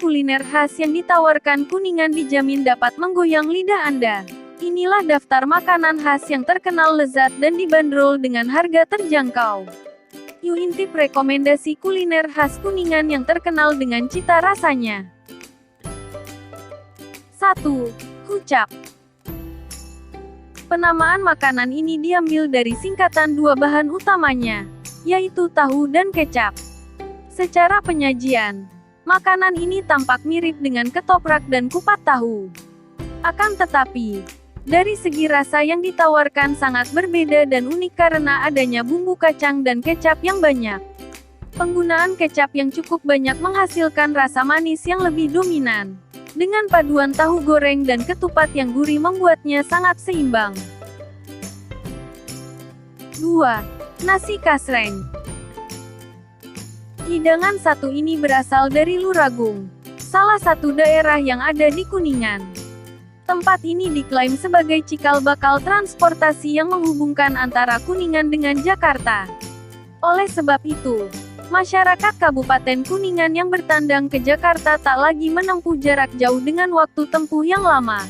kuliner khas yang ditawarkan Kuningan dijamin dapat menggoyang lidah Anda. Inilah daftar makanan khas yang terkenal lezat dan dibanderol dengan harga terjangkau. Yuk intip rekomendasi kuliner khas Kuningan yang terkenal dengan cita rasanya. 1. Hucap. Penamaan makanan ini diambil dari singkatan dua bahan utamanya, yaitu tahu dan kecap. Secara penyajian, makanan ini tampak mirip dengan ketoprak dan kupat tahu. Akan tetapi, dari segi rasa yang ditawarkan sangat berbeda dan unik karena adanya bumbu kacang dan kecap yang banyak. Penggunaan kecap yang cukup banyak menghasilkan rasa manis yang lebih dominan. Dengan paduan tahu goreng dan ketupat yang gurih membuatnya sangat seimbang. 2. Nasi kasreng. Hidangan satu ini berasal dari Luragung, salah satu daerah yang ada di Kuningan. Tempat ini diklaim sebagai cikal bakal transportasi yang menghubungkan antara Kuningan dengan Jakarta. Oleh sebab itu, masyarakat Kabupaten Kuningan yang bertandang ke Jakarta tak lagi menempuh jarak jauh dengan waktu tempuh yang lama.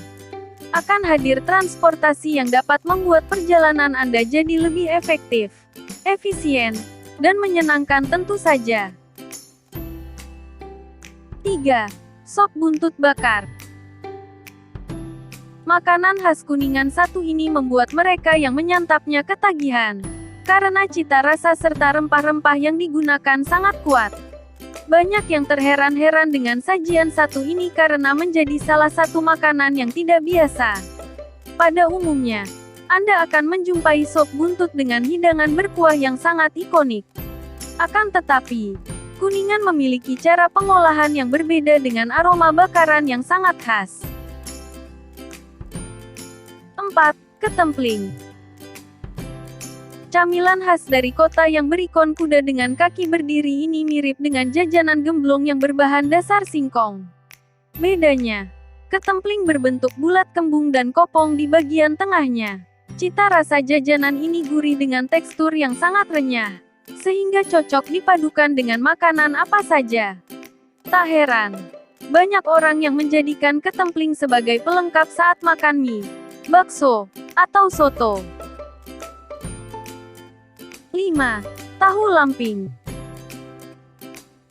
Akan hadir transportasi yang dapat membuat perjalanan Anda jadi lebih efektif, efisien, dan menyenangkan tentu saja. 3. Sop buntut bakar. Makanan khas Kuningan satu ini membuat mereka yang menyantapnya ketagihan. Karena cita rasa serta rempah-rempah yang digunakan sangat kuat. Banyak yang terheran-heran dengan sajian satu ini karena menjadi salah satu makanan yang tidak biasa. Pada umumnya, Anda akan menjumpai sop buntut dengan hidangan berkuah yang sangat ikonik. Akan tetapi, Kuningan memiliki cara pengolahan yang berbeda dengan aroma bakaran yang sangat khas. 4. Ketempling. Camilan khas dari kota yang berikon kuda dengan kaki berdiri ini mirip dengan jajanan gemblong yang berbahan dasar singkong. Bedanya, ketempling berbentuk bulat kembung dan kopong di bagian tengahnya. Cita rasa jajanan ini gurih dengan tekstur yang sangat renyah, sehingga cocok dipadukan dengan makanan apa saja. Tak heran, banyak orang yang menjadikan ketempling sebagai pelengkap saat makan mie, bakso, atau soto. 5. Tahu lamping.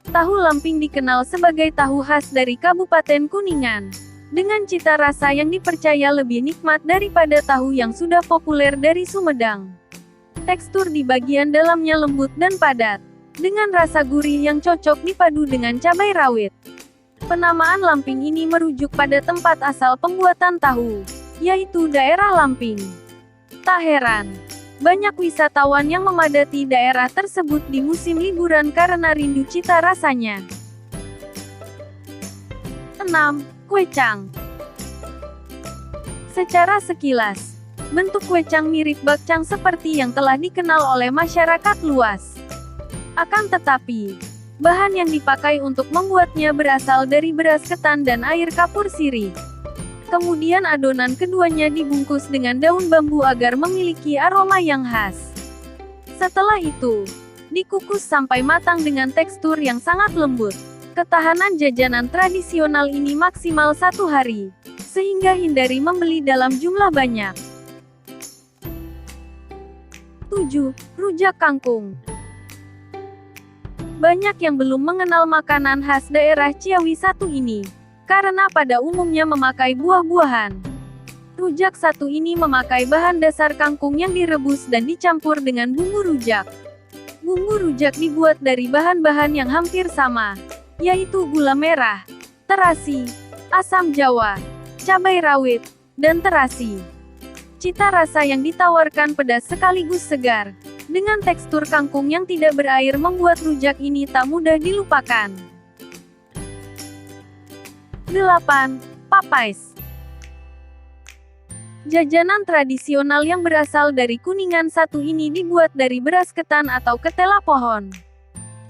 Tahu lamping dikenal sebagai tahu khas dari Kabupaten Kuningan, dengan cita rasa yang dipercaya lebih nikmat daripada tahu yang sudah populer dari Sumedang. Tekstur di bagian dalamnya lembut dan padat, dengan rasa gurih yang cocok dipadu dengan cabai rawit. Penamaan lamping ini merujuk pada tempat asal pembuatan tahu, yaitu daerah Lamping. Tak heran, banyak wisatawan yang memadati daerah tersebut di musim liburan karena rindu cita rasanya. 6. Kuecang. Secara sekilas, bentuk kuecang mirip bakcang seperti yang telah dikenal oleh masyarakat luas. Akan tetapi, bahan yang dipakai untuk membuatnya berasal dari beras ketan dan air kapur sirih. Kemudian adonan keduanya dibungkus dengan daun bambu agar memiliki aroma yang khas. Setelah itu, dikukus sampai matang dengan tekstur yang sangat lembut. Ketahanan jajanan tradisional ini maksimal 1 hari, sehingga hindari membeli dalam jumlah banyak. 7. Rujak kangkung. Banyak yang belum mengenal makanan khas daerah Ciawi satu ini, karena pada umumnya memakai buah-buahan. Rujak satu ini memakai bahan dasar kangkung yang direbus dan dicampur dengan bumbu rujak. Bumbu rujak dibuat dari bahan-bahan yang hampir sama, yaitu gula merah, terasi, asam jawa, cabai rawit, dan terasi. Cita rasa yang ditawarkan pedas sekaligus segar, dengan tekstur kangkung yang tidak berair membuat rujak ini tak mudah dilupakan. 8. Papais. Jajanan tradisional yang berasal dari Kuningan satu ini dibuat dari beras ketan atau ketela pohon.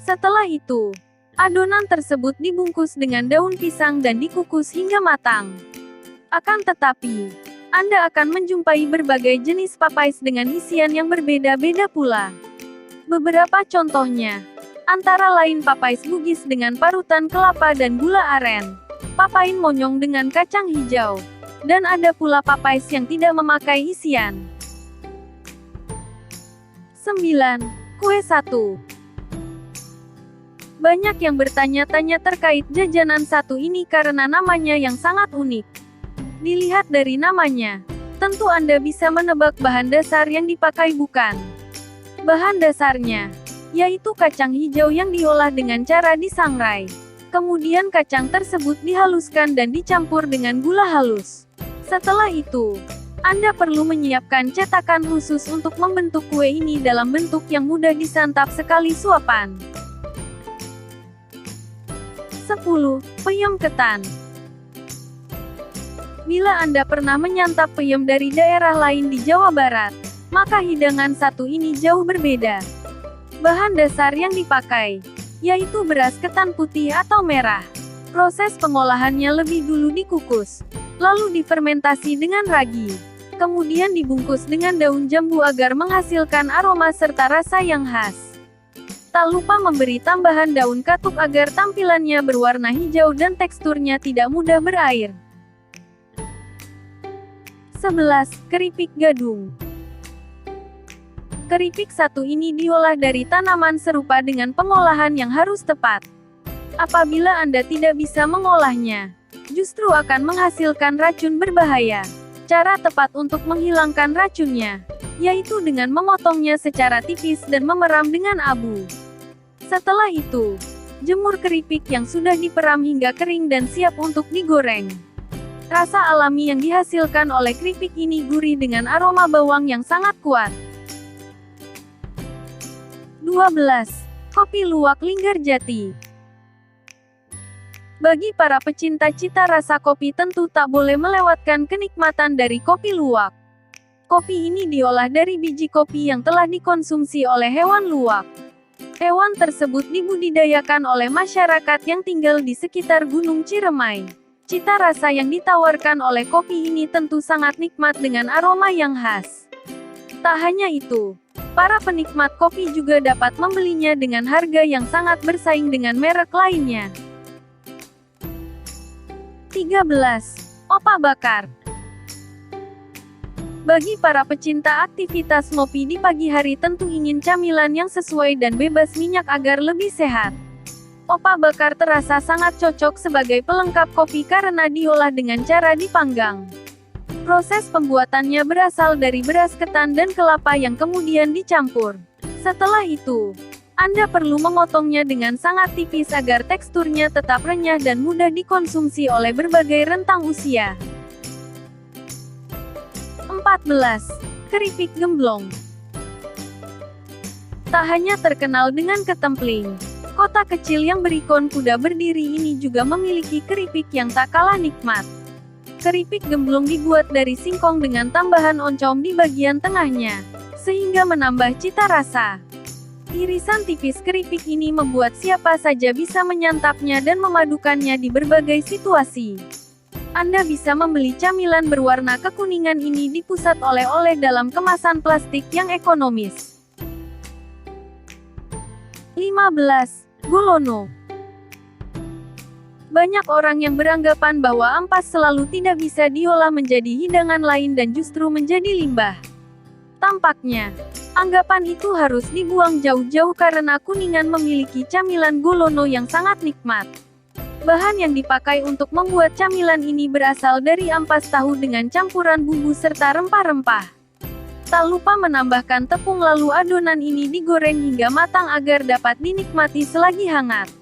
Setelah itu, adonan tersebut dibungkus dengan daun pisang dan dikukus hingga matang. Akan tetapi, Anda akan menjumpai berbagai jenis papais dengan isian yang berbeda-beda pula. Beberapa contohnya Antara lain papais Bugis dengan parutan kelapa dan gula aren, papain monyong dengan kacang hijau, dan ada pula papais yang tidak memakai isian. 9. Kue satu. Banyak yang bertanya-tanya terkait jajanan satu ini karena namanya yang sangat unik. Dilihat dari namanya, tentu Anda bisa menebak bahan dasar yang dipakai bukan? Bahan dasarnya, yaitu kacang hijau yang diolah dengan cara disangrai. Kemudian kacang tersebut dihaluskan dan dicampur dengan gula halus. Setelah itu, Anda perlu menyiapkan cetakan khusus untuk membentuk kue ini dalam bentuk yang mudah disantap sekali suapan. 10. Peyem ketan. Bila Anda pernah menyantap peyem dari daerah lain di Jawa Barat, maka hidangan satu ini jauh berbeda. Bahan dasar yang dipakai, yaitu beras ketan putih atau merah. Proses pengolahannya lebih dulu dikukus, lalu difermentasi dengan ragi. Kemudian dibungkus dengan daun jambu agar menghasilkan aroma serta rasa yang khas. Tak lupa memberi tambahan daun katuk agar tampilannya berwarna hijau dan teksturnya tidak mudah berair. 11. Keripik gadung. Keripik satu ini diolah dari tanaman serupa dengan pengolahan yang harus tepat. Apabila Anda tidak bisa mengolahnya, justru akan menghasilkan racun berbahaya. Cara tepat untuk menghilangkan racunnya, yaitu dengan memotongnya secara tipis dan memeram dengan abu. Setelah itu, jemur keripik yang sudah diperam hingga kering dan siap untuk digoreng. Rasa alami yang dihasilkan oleh keripik ini gurih dengan aroma bawang yang sangat kuat. 12. Kopi luwak Linggarjati. Bagi para pecinta cita rasa kopi tentu tak boleh melewatkan kenikmatan dari kopi luwak. Kopi ini diolah dari biji kopi yang telah dikonsumsi oleh hewan luwak. Hewan tersebut dibudidayakan oleh masyarakat yang tinggal di sekitar Gunung Ciremai. Cita rasa yang ditawarkan oleh kopi ini tentu sangat nikmat dengan aroma yang khas. Tak hanya itu, para penikmat kopi juga dapat membelinya dengan harga yang sangat bersaing dengan merek lainnya. 13. Opak bakar. Bagi para pecinta aktivitas ngopi di pagi hari tentu ingin camilan yang sesuai dan bebas minyak agar lebih sehat. Opak bakar terasa sangat cocok sebagai pelengkap kopi karena diolah dengan cara dipanggang. Proses pembuatannya berasal dari beras ketan dan kelapa yang kemudian dicampur. Setelah itu, Anda perlu memotongnya dengan sangat tipis agar teksturnya tetap renyah dan mudah dikonsumsi oleh berbagai rentang usia. 14. Keripik gemblong. Tak hanya terkenal dengan ketempling, kota kecil yang berikon kuda berdiri ini juga memiliki keripik yang tak kalah nikmat. Keripik gemblong dibuat dari singkong dengan tambahan oncom di bagian tengahnya, sehingga menambah cita rasa. Irisan tipis keripik ini membuat siapa saja bisa menyantapnya dan memadukannya di berbagai situasi. Anda bisa membeli camilan berwarna kekuningan ini di pusat oleh-oleh dalam kemasan plastik yang ekonomis. 15. Golono. Banyak orang yang beranggapan bahwa ampas selalu tidak bisa diolah menjadi hidangan lain dan justru menjadi limbah. Tampaknya, anggapan itu harus dibuang jauh-jauh karena Kuningan memiliki camilan golono yang sangat nikmat. Bahan yang dipakai untuk membuat camilan ini berasal dari ampas tahu dengan campuran bumbu serta rempah-rempah. Tak lupa menambahkan tepung lalu adonan ini digoreng hingga matang agar dapat dinikmati selagi hangat.